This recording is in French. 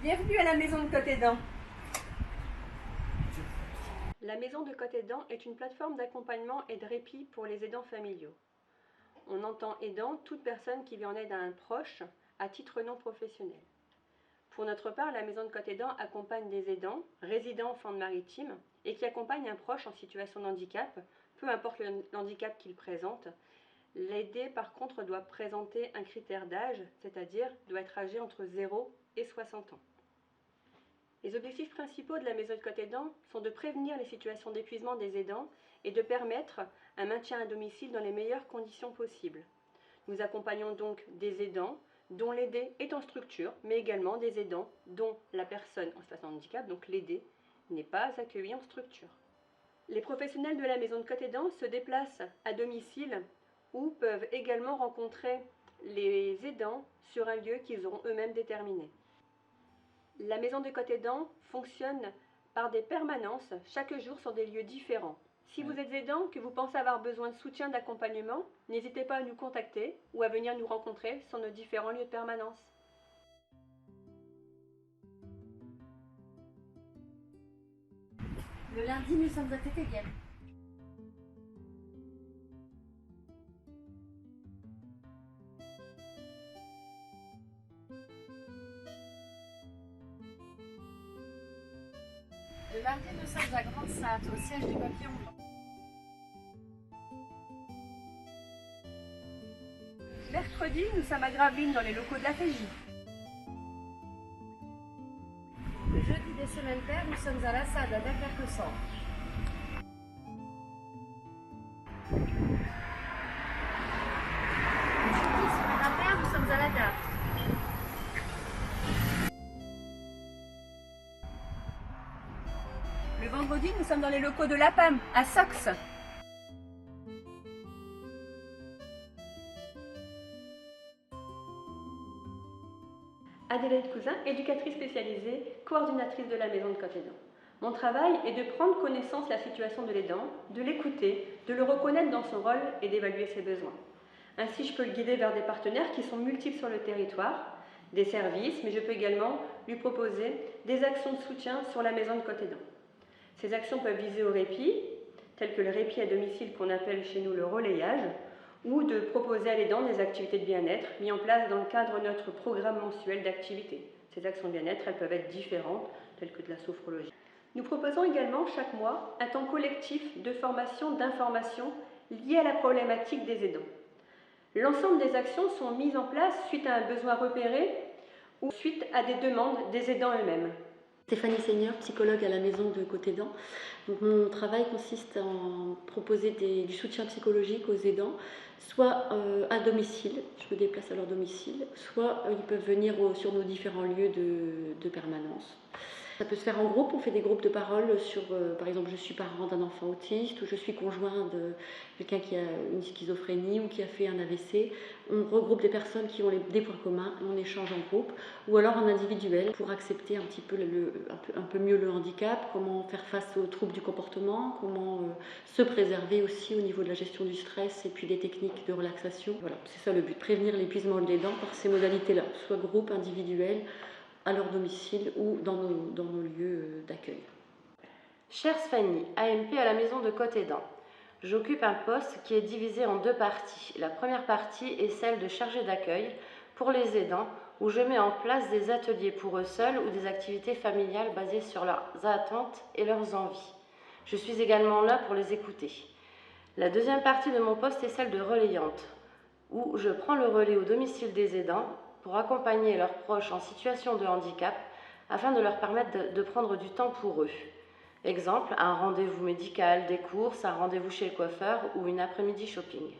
Bienvenue à la maison de Côte-Aidant. La maison de Côte-Aidant est une plateforme d'accompagnement et de répit pour les aidants familiaux. On entend aidant toute personne qui vient en aide à un proche à titre non professionnel. Pour notre part, la maison de Côte-Aidant accompagne des aidants, résidents en Flandre-Maritime et qui accompagnent un proche en situation de handicap, peu importe le handicap qu'il présente. L'aidé, par contre, doit présenter un critère d'âge, c'est-à-dire doit être âgé entre 0 et 60 ans. Les objectifs principaux de la maison de Côte-Aidant sont de prévenir les situations d'épuisement des aidants et de permettre un maintien à domicile dans les meilleures conditions possibles. Nous accompagnons donc des aidants dont l'aidé est en structure, mais également des aidants dont la personne en situation de handicap, donc l'aidé, n'est pas accueilli en structure. Les professionnels de la maison de Côte-Aidant se déplacent à domicile ou peuvent également rencontrer les aidants sur un lieu qu'ils auront eux-mêmes déterminé. La maison de Côte-Aidant fonctionne par des permanences chaque jour sur des lieux différents. Si vous êtes aidant, que vous pensez avoir besoin de soutien, d'accompagnement, n'hésitez pas à nous contacter ou à venir nous rencontrer sur nos différents lieux de permanence. Le lundi, nous sommes à Tétéguel. Le mardi, nous sommes à Grande-Sainte, au siège du Papillon Blanc. Mercredi, nous sommes à Gravelines dans les locaux de la FEJ. Le jeudi des semaines paires, nous sommes à La Sade, à Dunkerque-Centre. Le jeudi, semaine impaire, nous sommes à la gare. Le vendredi, nous sommes dans les locaux de l'APAM, à Sox. Adélaïde Cousin, éducatrice spécialisée, coordinatrice de la maison de Côte-Aidant. Mon travail est de prendre connaissance de la situation de l'aidant, de l'écouter, de le reconnaître dans son rôle et d'évaluer ses besoins. Ainsi, je peux le guider vers des partenaires qui sont multiples sur le territoire, des services, mais je peux également lui proposer des actions de soutien sur la maison de Côte-Aidant. Ces actions peuvent viser au répit, telles que le répit à domicile qu'on appelle chez nous le relayage, ou de proposer à l'aidant des activités de bien-être mises en place dans le cadre de notre programme mensuel d'activités. Ces actions de bien-être, elles peuvent être différentes, telles que de la sophrologie. Nous proposons également chaque mois un temps collectif de formation, d'information lié à la problématique des aidants. L'ensemble des actions sont mises en place suite à un besoin repéré ou suite à des demandes des aidants eux-mêmes. Stéphanie Seigneur, psychologue à la maison de Côte-Aidant. Donc, mon travail consiste à proposer du soutien psychologique aux aidants, soit à domicile, je me déplace à leur domicile, soit ils peuvent venir sur nos différents lieux de permanence. Ça peut se faire en groupe, on fait des groupes de parole sur, par exemple, je suis parent d'un enfant autiste, ou je suis conjoint de quelqu'un qui a une schizophrénie ou qui a fait un AVC. On regroupe des personnes qui ont des points communs et on échange en groupe, ou alors en individuel pour accepter un petit peu un peu mieux le handicap, comment faire face aux troubles du comportement, comment se préserver aussi au niveau de la gestion du stress et puis des techniques de relaxation. Voilà, c'est ça le but, prévenir l'épuisement de l'aidant par ces modalités-là, soit groupe, individuel, à leur domicile ou dans nos lieux d'accueil. Chère Fanny, AMP à la maison de Côte-Aidant. J'occupe un poste qui est divisé en deux parties. La première partie est celle de chargée d'accueil pour les aidants, où je mets en place des ateliers pour eux seuls ou des activités familiales basées sur leurs attentes et leurs envies. Je suis également là pour les écouter. La deuxième partie de mon poste est celle de relayante, où je prends le relais au domicile des aidants pour accompagner leurs proches en situation de handicap afin de leur permettre de prendre du temps pour eux. Exemple, un rendez-vous médical, des courses, un rendez-vous chez le coiffeur ou une après-midi shopping.